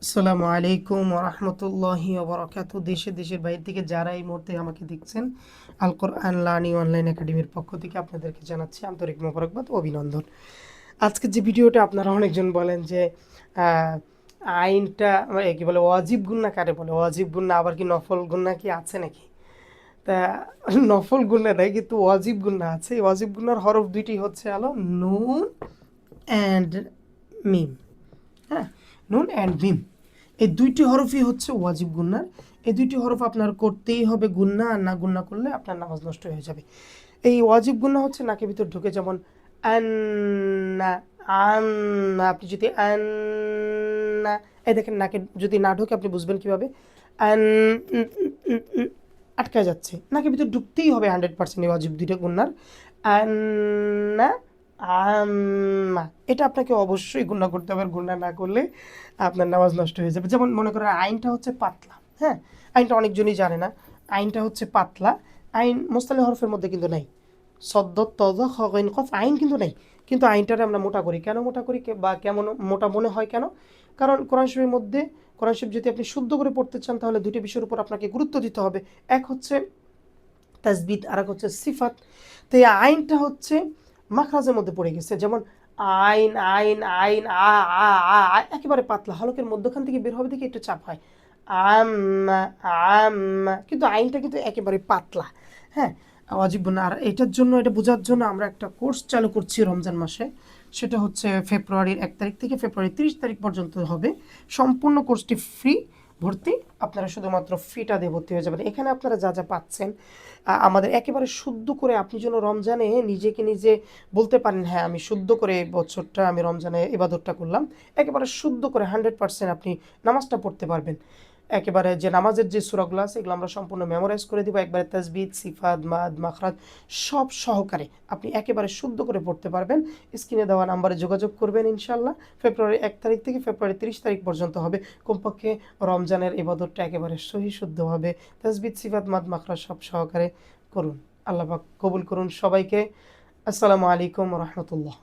আসসালামু আলাইকুম ওরহমতুল্লাহি ওবরাকাতু। দেশে দেশের বাইরে থেকে যারা এই মুহূর্তে আমাকে দেখছেন, আল কোরআন লার্নিং অনলাইন একাডেমির পক্ষ থেকে আপনাদেরকে জানাচ্ছি আন্তরিক মোবারকবাদ ও অভিনন্দন। আজকে যে ভিডিওটা আপনারা অনেকজন বলেন যে আহ, আইনটা কি বলে, ওয়াজিব গুন্না কারে বলে, ওয়াজিব গুন্না আবার কি নফল গুন্না কি আছে নাকি? তা নফল গুন্না নাই, কিন্তু ওয়াজিব গুন্না আছে। এই ওয়াজিব গুন্নার হরফ দুইটি হচ্ছে হলো নুন অ্যান্ড মিম। হ্যাঁ, নুন অ্যান্ড মিম, এই দুইটি হরফই হচ্ছে ওয়াজিব গুন্নার। এই দুইটি হরফ আপনার করতেই হবে গুন্না, আর না গুন্না করলে আপনার নামাজ নষ্ট হয়ে যাবে। এই ওয়াজিব গুন্না হচ্ছে নাকের ভিতর ঢুকে, যেমন আন্না, আন্না। আপনি যদি আন্না, এই দেখেন নাকে যদি না ঢোকে আপনি বুঝবেন কিভাবে? আন, আটকা যাচ্ছে, নাকের ভিতর ঢুকতেই হবে 100%। এই ওয়াজিব দুইটা গুন্নার আন্না, আম্মা, এটা আপনাকে অবশ্যই গুণা করতে হবে। আর গুণা না করলে আপনার নামাজ নষ্ট হয়ে যাবে। যেমন মনে করেন আইনটা হচ্ছে পাতলা। হ্যাঁ, আইনটা অনেকজনই জানে না। আইনটা হচ্ছে পাতলা। আইন মোস্তালে হরফের মধ্যে কিন্তু নাই। সদ্দ তদ খ গইন কফ আইন কিন্তু নাই। কিন্তু আইনটারে আমরা মোটা করি কেন? মোটা করি বা কেমন মোটা মনে হয় কেন? কারণ কোরআন শরীফের মধ্যে, কোরআন শরীফ যদি আপনি শুদ্ধ করে পড়তে চান তাহলে দুটি বিষয়ের উপর আপনাকে গুরুত্ব দিতে হবে। এক হচ্ছে তাসবিদ, আর এক হচ্ছে সিফাত। তো এই আইনটা হচ্ছে মাখরাজের মধ্যে পড়ে গেছে। যেমন আইন, আইন, আইন, আ, আ, আ, আ, একেবারে পাতলা, হলকের মধ্যখান থেকে বের হবে দেখে একটু চাপ হয়। আম, আম, কিন্তু আইনটা কিন্তু একেবারে পাতলা। হ্যাঁ, ওয়াজিব না। আর এটার জন্য, এটা বোঝার জন্য আমরা একটা কোর্স চালু করছি রমজান মাসে। সেটা হচ্ছে ফেব্রুয়ারির 1 তারিখ থেকে ফেব্রুয়ারি 30 তারিখ পর্যন্ত হবে। সম্পূর্ণ কোর্সটি ফ্রি ভর্তি। আপনারা শুধুমাত্র ফিটা দিয়ে ভর্তি হয়ে যাবেন। এখানে আপনারা যা যা পাচ্ছেন আমাদের একেবারে শুদ্ধ করে, আপনি যেন রমজানে নিজেকে নিজে বলতে পারেন, হ্যাঁ আমি শুদ্ধ করে এই বছরটা আমি রমজানে ইবাদতটা করলাম। একেবারে শুদ্ধ করে 100% আপনি নামাজটা পড়তে পারবেন। একেবারে যে নামাজের যে সূরাগুলো আছে এগুলো আমরা সম্পূর্ণ মেমোরাইজ করে দিব, একবারে তাসবিহ, সিফাত, মাদ, মাখরাজ সব সহকারে আপনি একেবারে শুদ্ধ করে পড়তে পারবেন। স্ক্রিনে দেওয়া নাম্বারে যোগাযোগ করবেন ইনশাল্লাহ। ফেব্রুয়ারি 1 তারিখ থেকে ফেব্রুয়ারি 30 তারিখ পর্যন্ত হবে। কমপক্ষে রমজানের ইবাদতটা একেবারে সহি শুদ্ধভাবে তাসবিহ, সিফাত, মাদ, মাখরাজ সব সহকারে করুন। আল্লাহ পাক কবুল করুন সবাইকে। আসসালামু আলাইকুম রহমতুল্লাহ।